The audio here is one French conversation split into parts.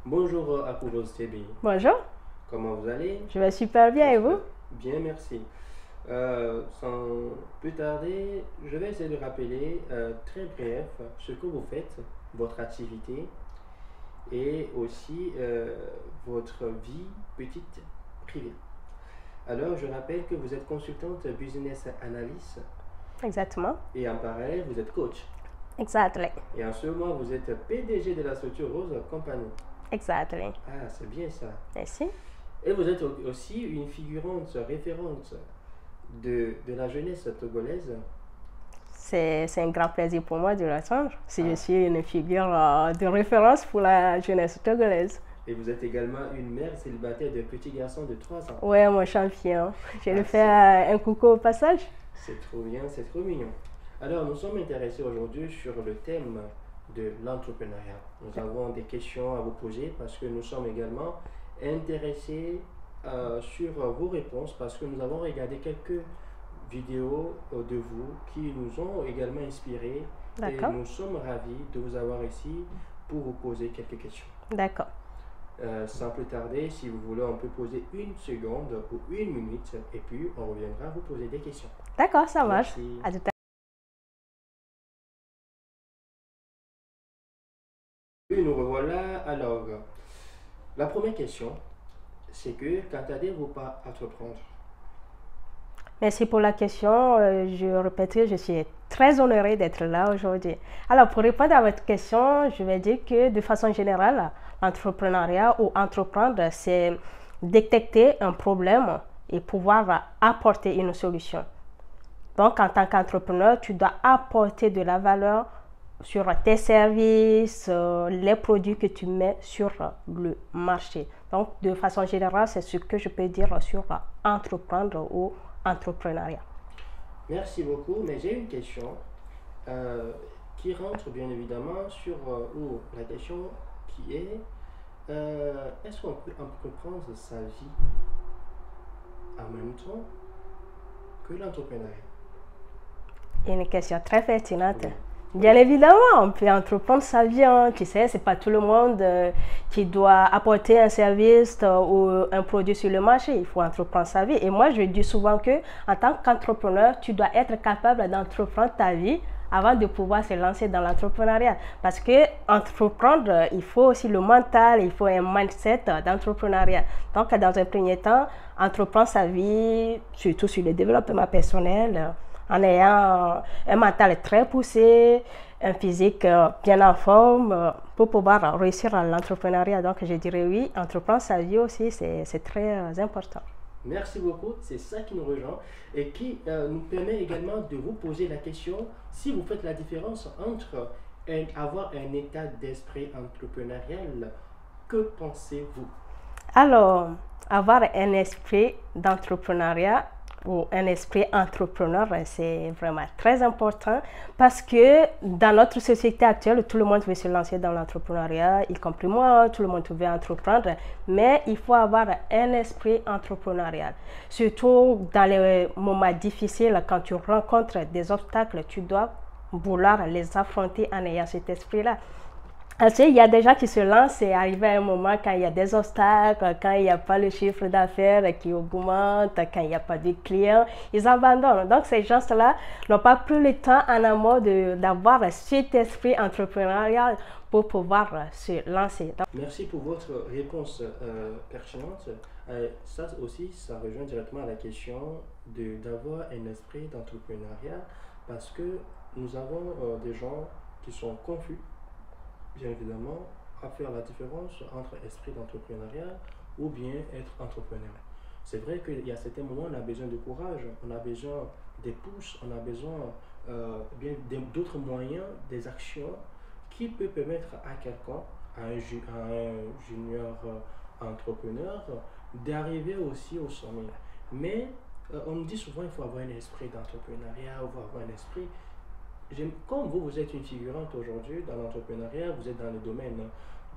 Bonjour Akouros TB, Bonjour, comment vous allez? je vais super bien et J'espère vous? bien, merci. Sans plus tarder, je vais essayer de rappeler très bref ce que vous faites, votre activité et aussi votre vie petite privée. Alors, je rappelle que vous êtes consultante business analyst Exactement. et en parallèle, vous êtes coach. Exactly. Et en ce moment, vous êtes PDG de la structure Rose Company. Exactly. Ah, c'est bien ça. Merci. Et vous êtes aussi une figurante référente de la jeunesse togolaise. C'est un grand plaisir pour moi de l'entendre. Si je Ah, suis une figure de référence pour la jeunesse togolaise. et vous êtes également une mère célibataire de petit garçon de 3 ans. Ouais, mon champion. Je lui Ah, fais un coucou au passage. c'est trop bien, c'est trop mignon. Alors, nous sommes intéressés aujourd'hui sur le thème de l'entrepreneuriat. Nous avons des questions à vous poser parce que nous sommes également intéressés sur vos réponses parce que nous avons regardé quelques vidéos de vous qui nous ont également inspirés et D'accord. nous sommes ravis de vous avoir ici pour vous poser quelques questions. D'accord. Sans plus tarder, si vous voulez, on peut poser une seconde ou une minute et puis on reviendra vous poser des questions. D'accord, ça marche. Merci. À tout à Et nous revoilà. Alors, la première question, c'est que qu'entendez-vous par entreprendre? Merci pour la question. Je répéterai, je suis très honorée d'être là aujourd'hui. Alors, pour répondre à votre question, je vais dire que de façon générale, l'entrepreneuriat ou entreprendre, c'est détecter un problème et pouvoir apporter une solution. Donc, en tant qu'entrepreneur, tu dois apporter de la valeur sur tes services, les produits que tu mets sur le marché. Donc, de façon générale, c'est ce que je peux dire sur entreprendre ou entrepreneuriat. Merci beaucoup, mais j'ai une question euh, qui rentre bien évidemment sur la question qui est est-ce qu'on peut entreprendre sa vie en même temps que l'entrepreneuriat? Une question très pertinente. Oui. Bien évidemment, on peut entreprendre sa vie. Hein. Tu sais, c'est pas tout le monde qui doit apporter un service ou un produit sur le marché. Il faut entreprendre sa vie. Et moi, je dis souvent que, en tant qu'entrepreneur, tu dois être capable d'entreprendre ta vie avant de pouvoir se lancer dans l'entrepreneuriat. Parce que entreprendre, il faut aussi le mental, il faut un mindset d'entrepreneuriat. Donc, dans un premier temps, entreprendre sa vie, surtout sur le développement personnel, en ayant un mental très poussé, un physique bien en forme pour pouvoir réussir à l'entrepreneuriat. Donc, je dirais oui, entreprendre sa vie aussi, c'est très important. Merci beaucoup, c'est ça qui nous rejoint et qui nous permet également de vous poser la question si vous faites la différence entre avoir un état d'esprit entrepreneurial, que pensez-vous? Alors, avoir un esprit d'entrepreneuriat ou un esprit entrepreneur, c'est vraiment très important parce que dans notre société actuelle, tout le monde veut se lancer dans l'entrepreneuriat, y compris moi, tout le monde veut entreprendre, mais il faut avoir un esprit entrepreneurial. Surtout dans les moments difficiles, quand tu rencontres des obstacles, tu dois vouloir les affronter en ayant cet esprit-là. Parce qu'il y a des gens qui se lancent et arrivent à un moment quand il y a des obstacles, quand il n'y a pas le chiffre d'affaires qui augmente, quand il n'y a pas de clients, ils abandonnent. Donc ces gens-là n'ont pas pris le temps en amont d'avoir cet esprit entrepreneurial pour pouvoir se lancer. Donc, Merci pour votre réponse pertinente. Ça aussi, ça rejoint directement à la question d'avoir un esprit d'entrepreneuriat parce que nous avons des gens qui sont confus bien évidemment, à faire la différence entre esprit d'entrepreneuriat ou bien être entrepreneur. C'est vrai qu'il y a certains moments, on a besoin de courage, on a besoin des pouces, on a besoin bien d'autres moyens, des actions qui peuvent permettre à quelqu'un, à un junior entrepreneur, d'arriver aussi au sommet. Mais on nous dit souvent qu'il faut avoir un esprit d'entrepreneuriat, il faut avoir un esprit comme vous, vous êtes une figurante aujourd'hui dans l'entrepreneuriat, vous êtes dans le domaine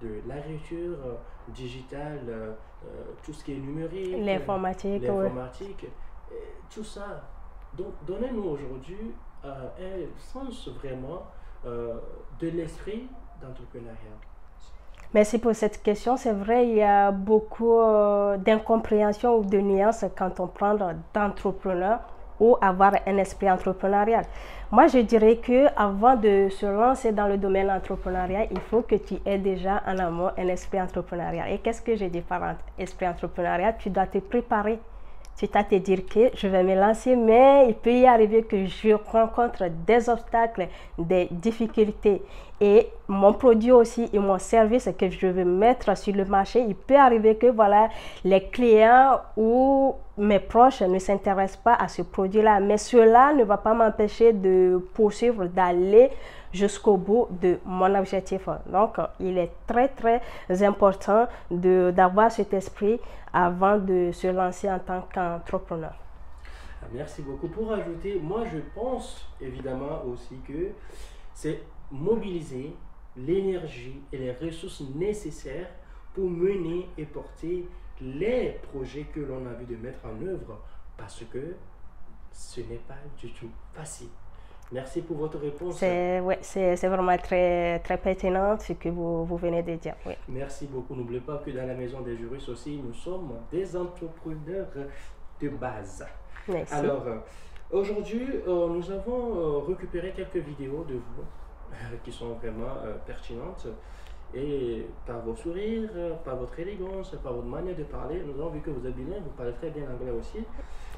de l'agriculture digitale, tout ce qui est numérique, l'informatique, oui. l'informatique, tout ça. Donc, donnez-nous aujourd'hui un sens vraiment de l'esprit d'entrepreneuriat. Merci pour cette question. C'est vrai, il y a beaucoup d'incompréhension ou de nuances quand on parle d'entrepreneur ou avoir un esprit entrepreneurial. Moi, je dirais que avant de se lancer dans le domaine entrepreneurial, il faut que tu aies déjà en amont un esprit entrepreneurial. Et qu'est-ce que je dis par esprit entrepreneurial? Tu dois te préparer. Tu dois te dire que je vais me lancer, mais il peut y arriver que je rencontre des obstacles, des difficultés. Et mon produit aussi et mon service que je vais mettre sur le marché, il peut arriver que voilà, les clients ou mes proches ne s'intéressent pas à ce produit-là. Mais cela ne va pas m'empêcher de poursuivre, d'aller jusqu'au bout de mon objectif. Donc, il est très, très important d'avoir cet esprit avant de se lancer en tant qu'entrepreneur. Merci beaucoup. Pour ajouter, moi je pense évidemment aussi que c'est mobiliser l'énergie et les ressources nécessaires pour mener et porter les projets que l'on a envie de mettre en œuvre parce que ce n'est pas du tout facile. Merci pour votre réponse. C'est vraiment très, très pertinent ce que vous venez de dire. Oui. Merci beaucoup. N'oubliez pas que dans la maison des juristes aussi, nous sommes des entrepreneurs de base. Merci. Alors, aujourd'hui, nous avons récupéré quelques vidéos de vous qui sont vraiment pertinentes. Et par vos sourires, par votre élégance, par votre manière de parler, nous avons vu que vous êtes bilingue, vous parlez très bien anglais aussi.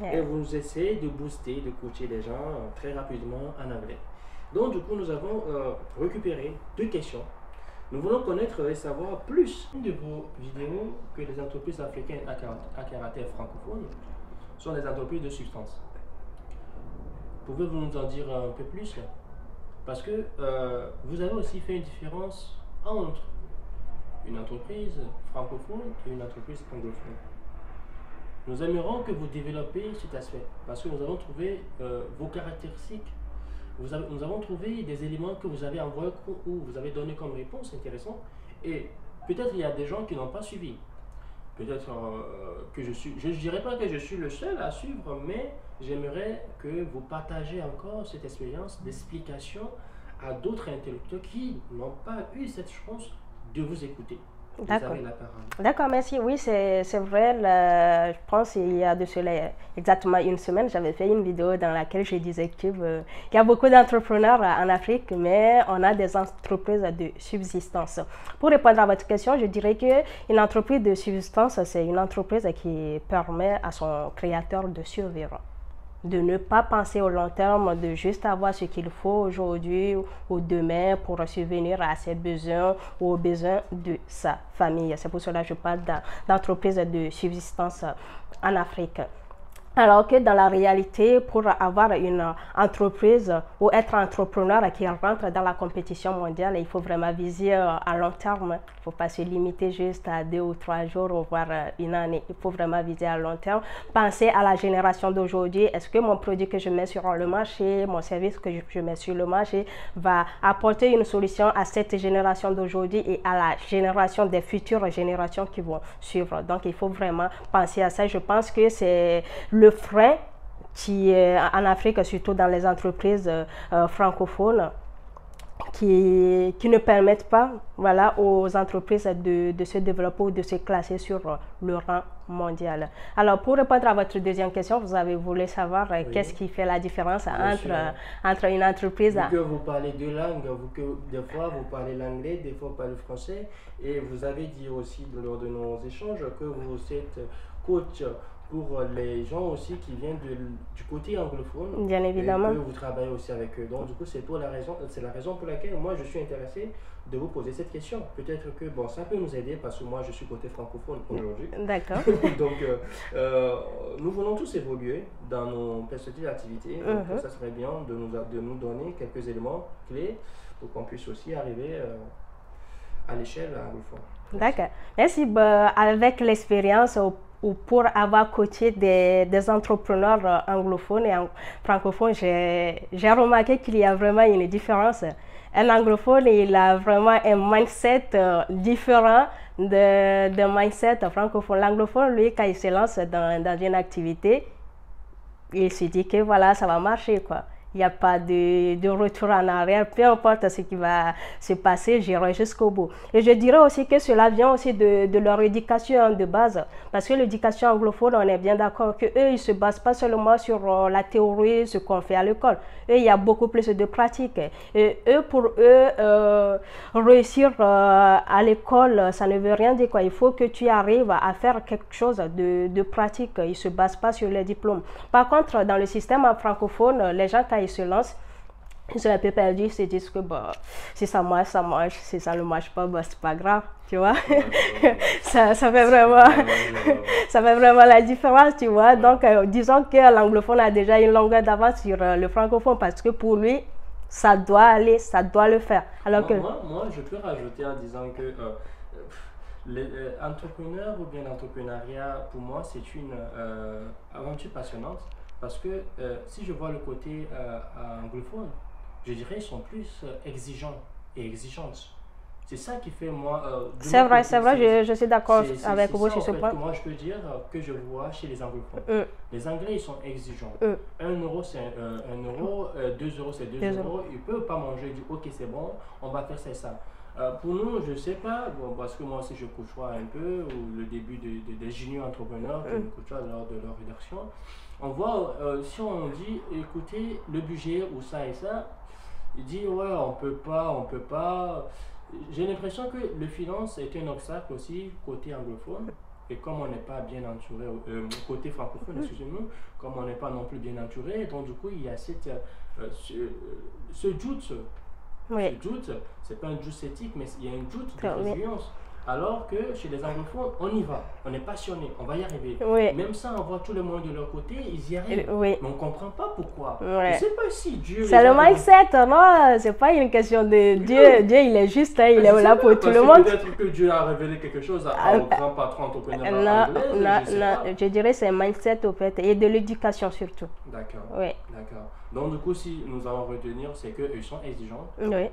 Et vous essayez de booster, de coacher les gens très rapidement en anglais. Donc du coup, nous avons récupéré 2 questions. Nous voulons connaître et savoir plus. Une de vos vidéos que les entreprises africaines à caractère francophone sont des entreprises de substance. Pouvez-vous nous en dire un peu plus? Parce que vous avez aussi fait une différence entre une entreprise francophone et une entreprise anglophone. Nous aimerions que vous développiez cet aspect parce que nous avons trouvé vos caractéristiques. Nous avons trouvé des éléments que vous avez envoyés ou vous avez donné comme réponse intéressant. Et peut-être il y a des gens qui n'ont pas suivi. Peut-être que je ne dirais pas que je suis le seul à suivre, mais j'aimerais que vous partagez encore cette expérience d'explication à d'autres intellectuels qui n'ont pas eu cette chance de vous écouter. D'accord. D'accord, merci. Oui, c'est vrai. Je pense qu'il y a de cela exactement une semaine, j'avais fait une vidéo dans laquelle je disais qu'il y a beaucoup d'entrepreneurs en Afrique, mais on a des entreprises de subsistance. Pour répondre à votre question, je dirais qu'une entreprise de subsistance, c'est une entreprise qui permet à son créateur de survivre, de ne pas penser au long terme, de juste avoir ce qu'il faut aujourd'hui ou demain pour subvenir à ses besoins ou aux besoins de sa famille. C'est pour cela que je parle d'entreprise de subsistance en Afrique. Alors que dans la réalité, pour avoir une entreprise ou être entrepreneur qui rentre dans la compétition mondiale, il faut vraiment viser à long terme. Il ne faut pas se limiter juste à 2 ou 3 jours ou voire une année. Il faut vraiment viser à long terme. Penser à la génération d'aujourd'hui. Est-ce que mon produit que je mets sur le marché, mon service que je mets sur le marché va apporter une solution à cette génération d'aujourd'hui et à la génération des futures générations qui vont suivre. Donc, il faut vraiment penser à ça. Je pense que c'est le frein qui est en Afrique, surtout dans les entreprises francophones, qui ne permettent pas aux entreprises de se développer ou de se classer sur le rang mondial. Alors, pour répondre à votre deuxième question, vous avez voulu savoir qu'est-ce qui fait la différence entre une entreprise... Vu que vous parlez 2 langues, des fois vous parlez l'anglais, des fois vous parlez le français, et vous avez dit aussi lors de nos échanges que vous êtes coach pour les gens aussi qui viennent du côté anglophone. Bien évidemment. Et que vous travaillez aussi avec eux. Donc du coup, c'est la raison pour laquelle moi je suis intéressé de vous poser cette question. Peut-être que ça peut nous aider parce que moi je suis côté francophone aujourd'hui. D'accord. Donc nous voulons tous évoluer dans nos perspectives d'activité. Donc ça serait bien de nous donner quelques éléments clés pour qu'on puisse aussi arriver à l'échelle anglophone. D'accord. Merci. Avec l'expérience ou pour avoir coaché des entrepreneurs anglophones et francophones, j'ai remarqué qu'il y a vraiment une différence. Un anglophone, il a vraiment un mindset différent de mindset francophone. L'anglophone, lui, quand il se lance dans une activité, il se dit que voilà, ça va marcher, quoi. Il n'y a pas de retour en arrière. Peu importe ce qui va se passer, j'irai jusqu'au bout. Et je dirais aussi que cela vient aussi de leur éducation de base. Parce que l'éducation anglophone, on est bien d'accord qu'eux, ils ne se basent pas seulement sur la théorie, ce qu'on fait à l'école. Eux, il y a beaucoup plus de pratique. Et eux, pour eux, réussir à l'école, ça ne veut rien dire quoi. Il faut que tu arrives à faire quelque chose de pratique. Ils ne se basent pas sur les diplômes. Par contre, dans le système francophone, les gens, quand ils se lancent, ils sont un peu perdus, ils se disent que bah, si ça marche, ça marche. Si ça ne marche pas, bah, c'est pas grave, tu vois. Ça fait vraiment, ça fait vraiment la différence, tu vois. Donc, disons que l'anglophone a déjà une longueur d'avance sur le francophone parce que pour lui, ça doit aller, ça doit le faire. Alors moi, je peux rajouter en disant que l'entrepreneur ou bien l'entrepreneuriat, pour moi, c'est une aventure passionnante. Parce que si je vois le côté anglophone, je dirais qu'ils sont plus exigeants et exigeantes. C'est ça qui fait moi... c'est vrai, je suis d'accord avec vous sur ce point. Moi, je peux dire que je vois chez les anglophones. Les Anglais, ils sont exigeants. 1 euro, c'est 1 euro, 2 euros, c'est 2 euros. Ils ne peuvent pas manger, ils disent, ok, c'est bon, on va faire ça. Pour nous, je ne sais pas, bon, parce que moi aussi je côtoie un peu, ou le début des juniors entrepreneurs que je côtoie lors de leur rédaction. On voit, si on dit, écoutez, le budget ou ça et ça, il dit, ouais, on peut pas. J'ai l'impression que le finance est un obstacle aussi côté anglophone. Et comme on n'est pas bien entouré, côté francophone, excusez-moi, comme on n'est pas non plus bien entouré, donc du coup, il y a ce doute. Oui. Ce doute, c'est pas un doute éthique, mais il y a un doute de résilience. Alors que chez les anglophones, on y va, on est passionné, on va y arriver. Oui. Même ça, on voit tout le monde de leur côté, ils y arrivent. Oui. Mais on ne comprend pas pourquoi. Oui. Je ne sais pas si Dieu... C'est le mindset, non? C'est pas une question de Dieu. Dieu, il est juste, hein, il est là pour tout le monde. Peut-être que Dieu a révélé quelque chose à grand patron entrepreneur anglais. Je dirais c'est un mindset au fait, et de l'éducation surtout. D'accord. Oui. D'accord. Donc du coup, si nous allons retenir, c'est qu'eux sont exigeants. Oui.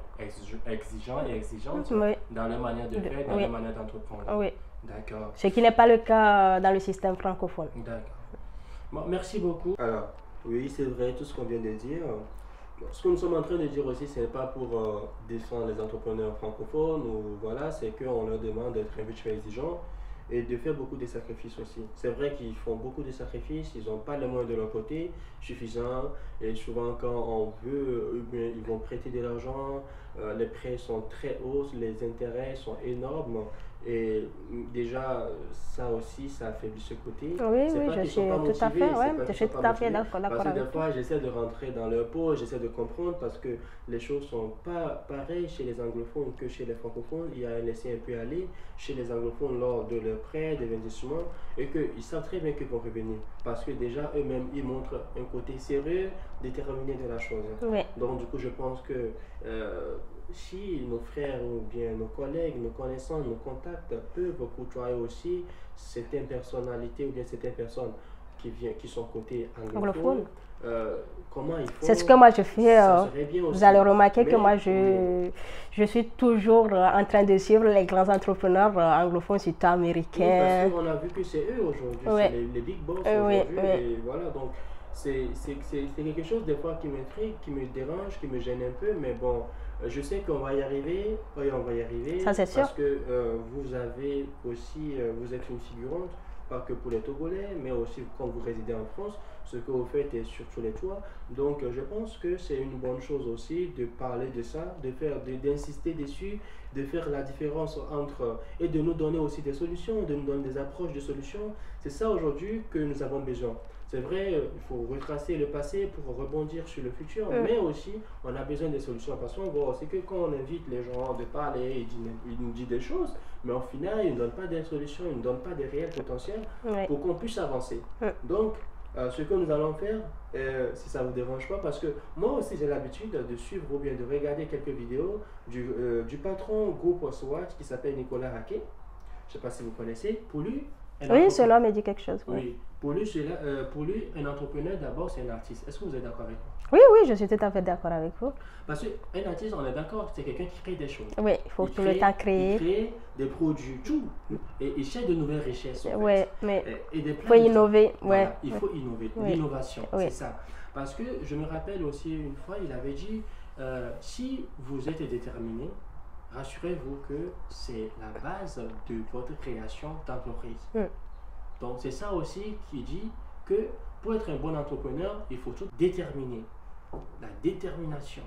Exigeants et exigeantes dans leur manière de faire, dans leur manière d'entreprendre. Oui. D'accord. Ce qui n'est pas le cas dans le système francophone. D'accord. Bon, merci beaucoup. Alors, oui, c'est vrai, tout ce qu'on vient de dire. Ce que nous sommes en train de dire aussi, ce n'est pas pour défendre les entrepreneurs francophones, ou voilà, c'est qu'on leur demande d'être un peu exigeants et de faire beaucoup de sacrifices aussi. C'est vrai qu'ils font beaucoup de sacrifices, ils n'ont pas les moyens de leur côté suffisants, et souvent quand on veut, ils vont prêter de l'argent, les prêts sont très hauts, les intérêts sont énormes, et déjà ça aussi, ça affaiblit ce côté. Oui, je suis tout à fait, je suis tout à fait d'accord avec vous. Parce que des fois, j'essaie de rentrer dans leur peau, j'essaie de comprendre, parce que les choses ne sont pas pareilles chez les anglophones que chez les francophones. Il y a un laisser un peu aller chez les anglophones lors de leurs prêts, des investissements, et qu'ils savent très bien qu'ils vont revenir. Parce que déjà, eux-mêmes, ils montrent un côté sérieux, déterminé de la chose. Oui. Donc, du coup, je pense que si nos frères ou bien nos collègues, nos connaissances, nos contacts peuvent côtoyer aussi certaines personnalités ou bien certaines personnes qui sont côté anglophone, comment ils font? C'est ce que moi je fais. Vous allez remarquer que moi je suis toujours en train de suivre les grands entrepreneurs anglophones, surtout américains. Oui, parce qu'on a vu que c'est eux aujourd'hui, c'est les big boss aujourd'hui. Et voilà, donc c'est quelque chose des fois qui m'intrigue, qui me dérange, qui me gêne un peu, mais bon, je sais qu'on va y arriver, on va y arriver. Ça c'est sûr. Parce que vous avez aussi, vous êtes une figurante, pas que pour les Togolais, mais aussi quand vous résidez en France, ce que vous faites est sur tous les toits. Donc je pense que c'est une bonne chose aussi de parler de ça, d'insister dessus, de faire la différence entre, et de nous donner aussi des solutions, de nous donner des approches de solutions. C'est ça aujourd'hui que nous avons besoin. C'est vrai, il faut retracer le passé pour rebondir sur le futur, mais aussi on a besoin des solutions. Parce qu'on voit aussi que quand on invite les gens de parler, ils nous disent des choses, mais au final, ils ne donnent pas des solutions, ils ne donnent pas des réels potentiels pour qu'on puisse avancer. Donc, ce que nous allons faire, si ça ne vous dérange pas, parce que moi aussi j'ai l'habitude de suivre ou bien de regarder quelques vidéos du patron groupe SWAT qui s'appelle Nicolas Raquet. Je ne sais pas si vous connaissez. Pour lui, oui, cela me dit quelque chose. Oui. Pour lui, un entrepreneur d'abord c'est un artiste. Est-ce que vous êtes d'accord avec moi? Oui, je suis tout à fait d'accord avec vous. Parce qu'un artiste, on est d'accord, c'est quelqu'un qui crée des choses. Oui, il faut tout le temps créer. Il crée des produits, tout. Et il cherche de nouvelles richesses. Oui, mais il faut innover. Voilà, il faut innover. L'innovation, c'est ça. Parce que je me rappelle aussi une fois, il avait dit, si vous êtes déterminé, rassurez-vous que c'est la base de votre création d'entreprise. Donc c'est ça aussi qui dit que pour être un bon entrepreneur, il faut tout déterminer. La détermination.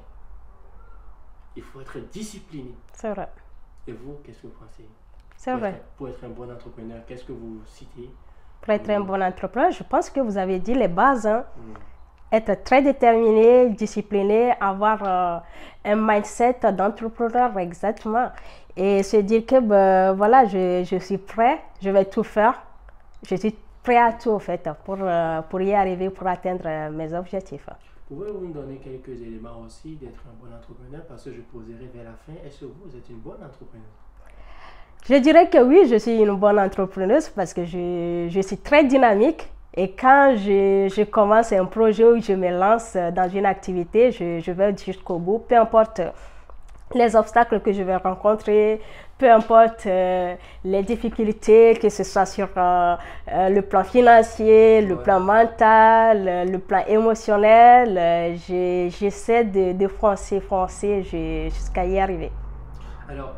Il faut être discipliné. C'est vrai. Et vous, qu'est-ce que vous pensez? C'est vrai. Pour être un bon entrepreneur, qu'est-ce que vous citez? Pour être un bon entrepreneur, je pense que vous avez dit les bases. Hein. Être très déterminé, discipliné, avoir un mindset d'entrepreneur exactement. Et se dire que ben, voilà, je suis prêt, je vais tout faire. Je suis prêt à tout en fait pour y arriver, pour atteindre mes objectifs. Pouvez-vous me donner quelques éléments aussi d'être un bon entrepreneur? Parce que je poserai vers la fin. Est-ce que vous êtes une bonne entrepreneuse? Je dirais que oui, je suis une bonne entrepreneuse parce que je suis très dynamique. Et quand je commence un projet ou je me lance dans une activité, je vais jusqu'au bout, peu importe les obstacles que je vais rencontrer, peu importe les difficultés, que ce soit sur le plan financier, le plan mental, le plan émotionnel, j'essaie de foncer jusqu'à y arriver. Alors,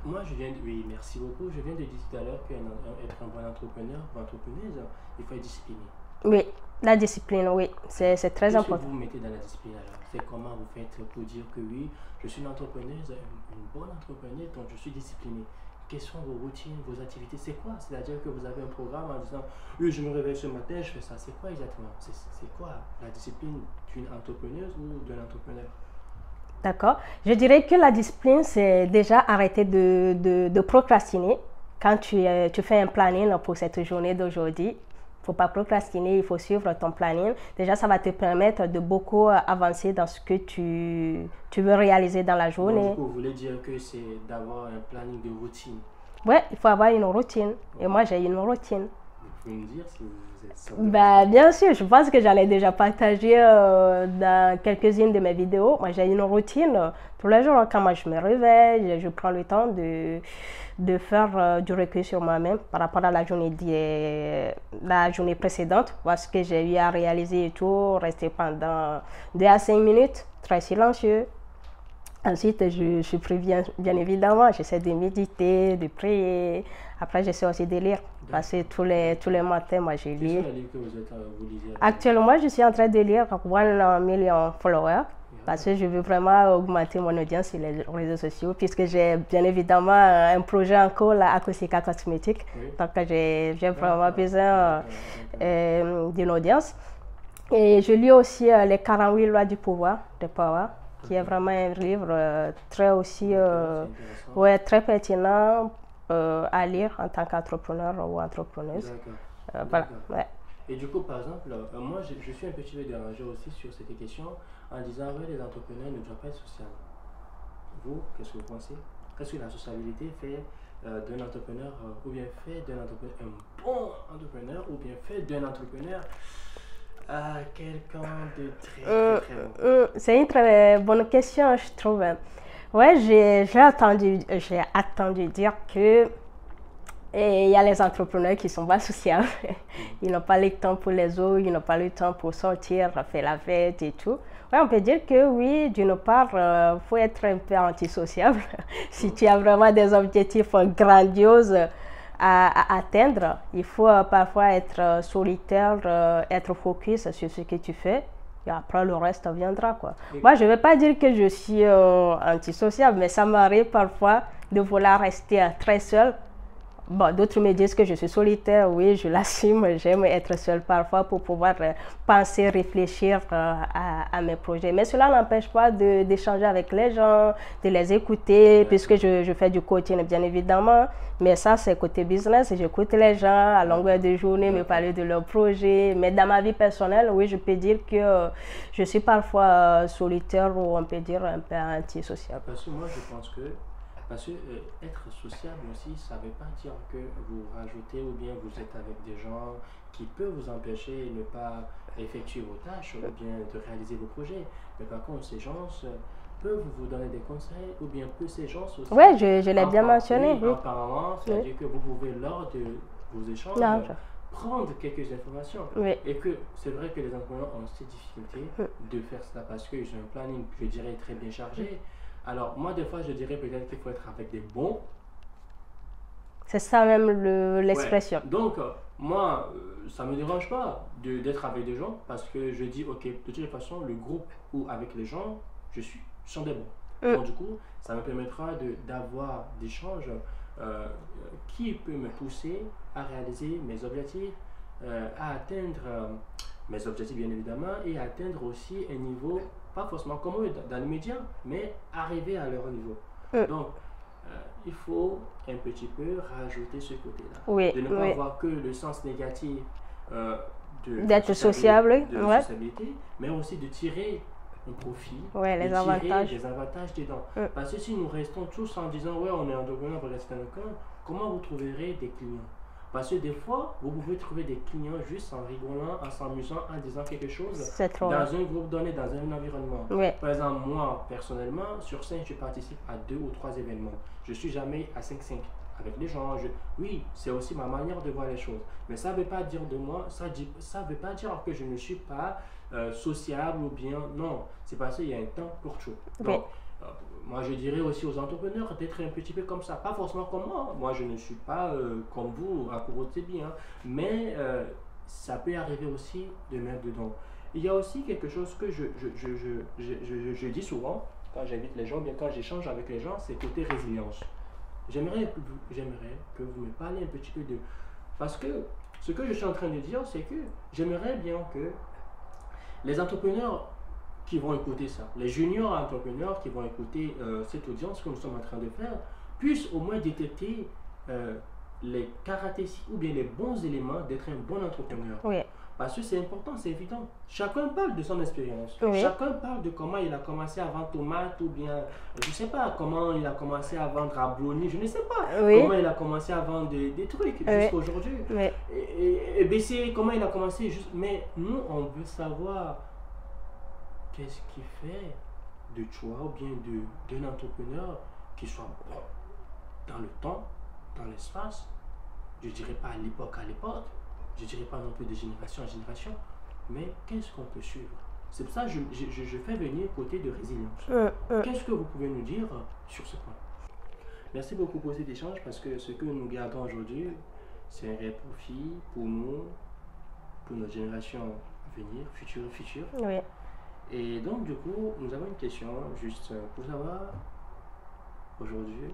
moi, oui, merci beaucoup. Je viens de dire tout à l'heure qu'être un bon entrepreneur ou entrepreneuse, il faut être discipliné. Oui, la discipline, oui, c'est très important. Qu'est-ce que vous mettez dans la discipline alors? C'est comment vous faites pour dire que oui, je suis une entrepreneuse, une bonne entrepreneuse, donc je suis disciplinée. Quelles sont vos routines, vos activités? C'est quoi? C'est-à-dire que vous avez un programme en disant, oui, je me réveille ce matin, je fais ça. C'est quoi exactement? C'est quoi la discipline d'une entrepreneuse ou d'un entrepreneur? D'accord. Je dirais que la discipline, c'est déjà arrêter de procrastiner. Quand tu fais un planning pour cette journée d'aujourd'hui, il ne faut pas procrastiner, il faut suivre ton planning. Déjà, ça va te permettre de beaucoup avancer dans ce que tu veux réaliser dans la journée. Donc, vous voulez dire que c'est d'avoir un planning de routine? Oui, il faut avoir une routine. Et moi, j'ai une routine. Vous pouvez me dire si vous êtes sûr? Bien sûr, je pense que j'allais déjà partager dans quelques-unes de mes vidéos. Moi, j'ai une routine tous les jours. Quand moi, je me réveille, je prends le temps de faire du recul sur moi-même par rapport à la journée précédente, voir ce que j'ai eu à réaliser et tout, rester pendant 2 à 5 minutes, très silencieux. Ensuite, je prie bien évidemment, j'essaie de méditer, de prier. Après, j'essaie aussi de lire. Parce que tous les matins, moi, je lis. Quels sont les livres que vous lisez? Actuellement, je suis en train de lire 1 million followers. Parce que je veux vraiment augmenter mon audience sur les réseaux sociaux. Puisque j'ai bien évidemment un projet en cours, la Acosika Cosmétique. Donc, j'ai vraiment besoin d'une audience. Et je lis aussi les 48 lois du pouvoir, de Power, qui est vraiment un livre très aussi, très pertinent à lire en tant qu'entrepreneur ou entrepreneuse. Voilà. Ouais. Et du coup, par exemple, moi, je suis un petit peu dérangé aussi sur cette question en disant que les entrepreneurs ne doivent pas être sociables. Vous, qu'est-ce que vous pensez? Est-ce que la sociabilité fait d'un entrepreneur, ou bien fait d'un entrepreneur un bon entrepreneur, ou bien fait d'un entrepreneur quelqu'un de très bon? C'est une très bonne question, je trouve. Ouais, j'ai attendu dire que il y a les entrepreneurs qui sont pas sociables. Ils n'ont pas le temps pour les autres, ils n'ont pas le temps pour sortir, faire la fête et tout. Ouais, on peut dire que oui, d'une part, faut être un peu antisociable. Si tu as vraiment des objectifs grandioses à atteindre, il faut parfois être solitaire, être focus sur ce que tu fais. Et après, le reste viendra, quoi. Moi, je ne vais pas dire que je suis antisociable, mais ça m'arrive parfois de vouloir rester très seule. Bon, d'autres me disent que je suis solitaire, oui, je l'assume, j'aime être seule parfois pour pouvoir penser, réfléchir à mes projets. Mais cela n'empêche pas d'échanger avec les gens, de les écouter, puisque je fais du coaching, bien évidemment. Mais ça, c'est côté business, j'écoute les gens à longueur de journée me parler de leurs projets. Mais dans ma vie personnelle, oui, je peux dire que je suis parfois solitaire ou on peut dire un peu antisocial. Parce que moi, je pense que être sociable aussi, ça ne veut pas dire que vous rajoutez ou bien vous êtes avec des gens qui peuvent vous empêcher de ne pas effectuer vos tâches ou bien de réaliser vos projets. Mais par contre, ces gens peuvent vous donner des conseils ou bien que ces gens aussi. Oui, je l'ai bien mentionné. Oui. Apparemment, c'est-à-dire que vous pouvez lors de vos échanges prendre quelques informations. Oui. Et que c'est vrai que les entrepreneurs ont ces difficultés de faire ça parce qu'ils ont un planning, je dirais, très bien chargé. Alors, moi, des fois, je dirais peut-être qu'il faut être avec des bons. C'est ça même l'expression. Ouais. Donc, moi, ça ne me dérange pas d'être avec des gens parce que je dis, ok, de toute façon, le groupe ou avec les gens, sont des bons. Donc, du coup, ça me permettra d'avoir des échanges qui peut me pousser à réaliser mes objectifs, à atteindre mes objectifs, bien évidemment, et à atteindre aussi un niveau, pas forcément comme eux dans l'immédiat, mais arriver à leur niveau. Donc, il faut un petit peu rajouter ce côté-là. Oui, de ne pas voir que le sens négatif d'être sociable, de sociabilité, mais aussi de tirer un profit, les avantages. Des avantages dedans. Parce que si nous restons tous en disant, ouais, on est entrepreneur pour rester dans le camp, comment vous trouverez des clients? Parce que des fois, vous pouvez trouver des clients juste en rigolant, en s'amusant, en disant quelque chose dans un groupe donné, dans un environnement. Par exemple, moi, personnellement, sur scène, je participe à 2 ou 3 événements. Je ne suis jamais à 5-5 avec les gens. Oui, c'est aussi ma manière de voir les choses. Mais ça ne veut pas dire de moi, ça veut pas dire que je ne suis pas sociable ou bien, non. C'est parce qu'il y a un temps pour tout. Donc, moi, je dirais aussi aux entrepreneurs d'être un petit peu comme ça. Pas forcément comme moi. Moi, je ne suis pas comme vous, à court de bien. Mais ça peut arriver aussi de mettre dedans. Il y a aussi quelque chose que je dis souvent quand j'invite les gens, bien quand j'échange avec les gens, c'est côté résilience. J'aimerais que vous me parliez un petit peu de... Parce que ce que je suis en train de dire, c'est que j'aimerais bien que les entrepreneurs qui vont écouter ça, les juniors entrepreneurs qui vont écouter cette audience que nous sommes en train de faire, puissent au moins détecter les caractéristiques ou bien les bons éléments d'être un bon entrepreneur. Parce que c'est important, c'est évident. Chacun parle de son expérience. Chacun parle de comment il a commencé à vendre tomates ou bien, je ne sais pas, comment il a commencé à vendre à brownie, je ne sais pas. Comment il a commencé à vendre des trucs jusqu'à aujourd'hui. Et BC, comment il a commencé. Mais nous, on veut savoir qu'est-ce qui fait de toi ou bien d'un entrepreneur qui soit bon dans le temps, dans l'espace. Je ne dirais pas à l'époque, je ne dirais pas non plus de génération en génération, mais qu'est-ce qu'on peut suivre? C'est pour ça que je fais venir côté de résilience. Qu'est-ce que vous pouvez nous dire sur ce point? Merci beaucoup pour cet échange parce que ce que nous gardons aujourd'hui, c'est un réel profit pour nous, pour notre génération à venir, future. Et donc, du coup, nous avons une question juste pour savoir aujourd'hui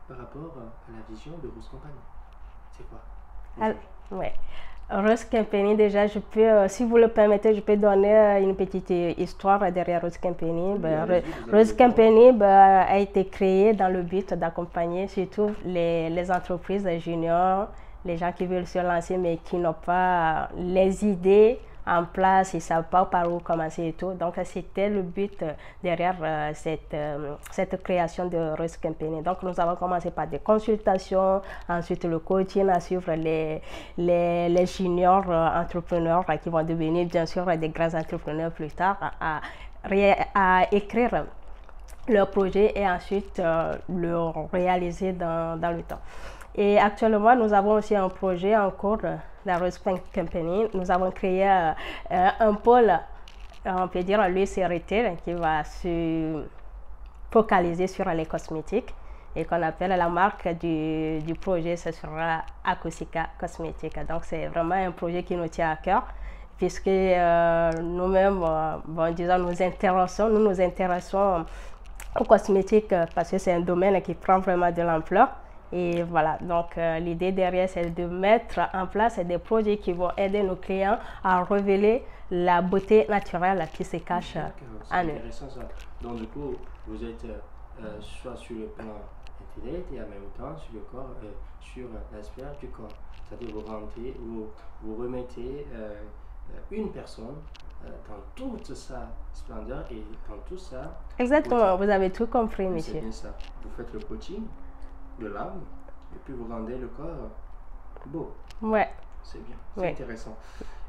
par rapport à la vision de Rose Company. C'est quoi? Rose Company, déjà, je peux, si vous le permettez, je peux donner une petite histoire derrière Rose Company. Rose Company a été créée dans le but d'accompagner surtout les entreprises juniors, les gens qui veulent se lancer mais qui n'ont pas les idées en place, ils ne savent pas par où commencer et tout. Donc, c'était le but derrière cette création de Rose Company. Donc, nous avons commencé par des consultations, ensuite le coaching, à suivre les juniors entrepreneurs qui vont devenir, bien sûr, des grands entrepreneurs plus tard, à écrire leur projet et ensuite le réaliser dans le temps. Et actuellement, nous avons aussi un projet en cours dans Rose Company. Nous avons créé un pôle, on peut dire l'UC qui va se focaliser sur les cosmétiques et qu'on appelle la marque du projet, ce sera Acousica Cosmétiques. Donc, c'est vraiment un projet qui nous tient à cœur puisque nous-mêmes, disons, nous nous intéressons aux cosmétiques parce que c'est un domaine qui prend vraiment de l'ampleur. Et voilà, donc l'idée derrière, c'est de mettre en place des projets qui vont aider nos clients à révéler la beauté naturelle qui se cache en eux. C'est intéressant ça. Donc du coup, vous êtes soit sur le plan intellect et en même temps sur le corps, sur l'aspect du corps. C'est-à-dire vous remettez une personne dans toute sa splendeur et dans tout ça. Exactement, vous avez tout compris, monsieur. C'est bien ça. Vous faites le coaching de l'âme et puis vous rendez le corps beau. C'est bien, c'est intéressant.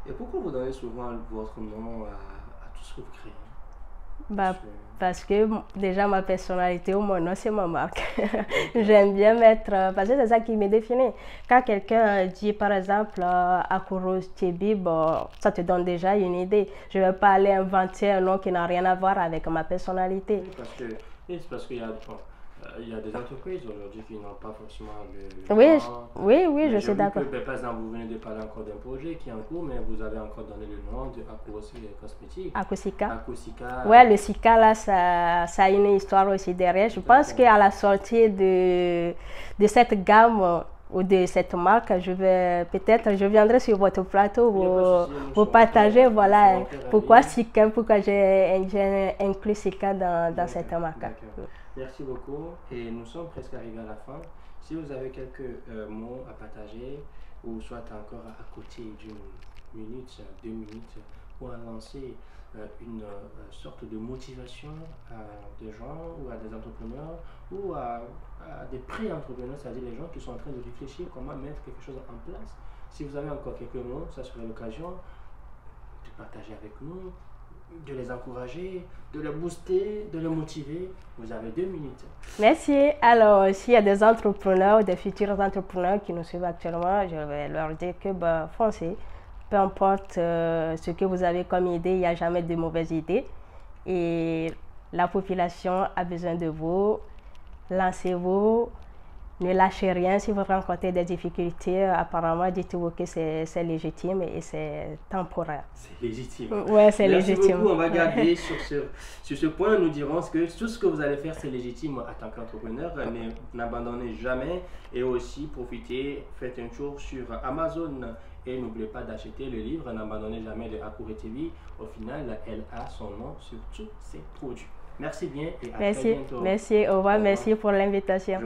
Et pourquoi vous donnez souvent votre nom à tout ce que vous créez? Bah, parce que déjà ma personnalité ou mon nom, c'est ma marque. J'aime bien mettre, parce que c'est ça qui me définit. Quand quelqu'un dit par exemple Akuro Tchebi, bon, ça te donne déjà une idée. Je ne vais pas aller inventer un nom qui n'a rien à voir avec ma personnalité. Oui, c'est parce qu'il y a, bon, il y a des entreprises aujourd'hui qui n'ont pas forcément Oui, nom. oui, je suis d'accord. Par exemple, vous venez de parler encore d'un projet qui est en cours, mais vous avez encore donné le nom de Akurosi Cosmétiques. Akusika. Akusika. Ouais, le Sika, là, ça a une histoire aussi derrière. Je pense qu'à la sortie de cette gamme ou de cette marque, je viendrai sur votre plateau vous partager, voilà, pourquoi Sika, pourquoi j'ai inclus Sika dans cette marque. Merci beaucoup et nous sommes presque arrivés à la fin. Si vous avez quelques mots à partager ou soit encore à côté d'une minute, 2 minutes pour lancer une sorte de motivation à des gens ou à des entrepreneurs ou à des pré-entrepreneurs, c'est-à-dire les gens qui sont en train de réfléchir comment mettre quelque chose en place. Si vous avez encore quelques mots, ça serait l'occasion de partager avec nous, de les encourager, de les booster, de les motiver. Vous avez 2 minutes. Merci. Alors, s'il y a des entrepreneurs, des futurs entrepreneurs qui nous suivent actuellement, je vais leur dire que foncez. Peu importe ce que vous avez comme idée, il n'y a jamais de mauvaise idée. Et la population a besoin de vous. Lancez-vous. Ne lâchez rien. Si vous rencontrez des difficultés, apparemment, dites-vous que c'est légitime et c'est temporaire. C'est légitime. Ouais, c'est légitime. Merci beaucoup. On va garder sur ce point. Nous dirons que tout ce que vous allez faire, c'est légitime en tant qu'entrepreneur. N'abandonnez jamais et aussi profitez. Faites un tour sur Amazon et n'oubliez pas d'acheter le livre N'abandonnez jamais de Akuro TV. Au final, elle a son nom sur tous ses produits. Merci bien et à très bientôt. Merci, au revoir. Merci pour l'invitation.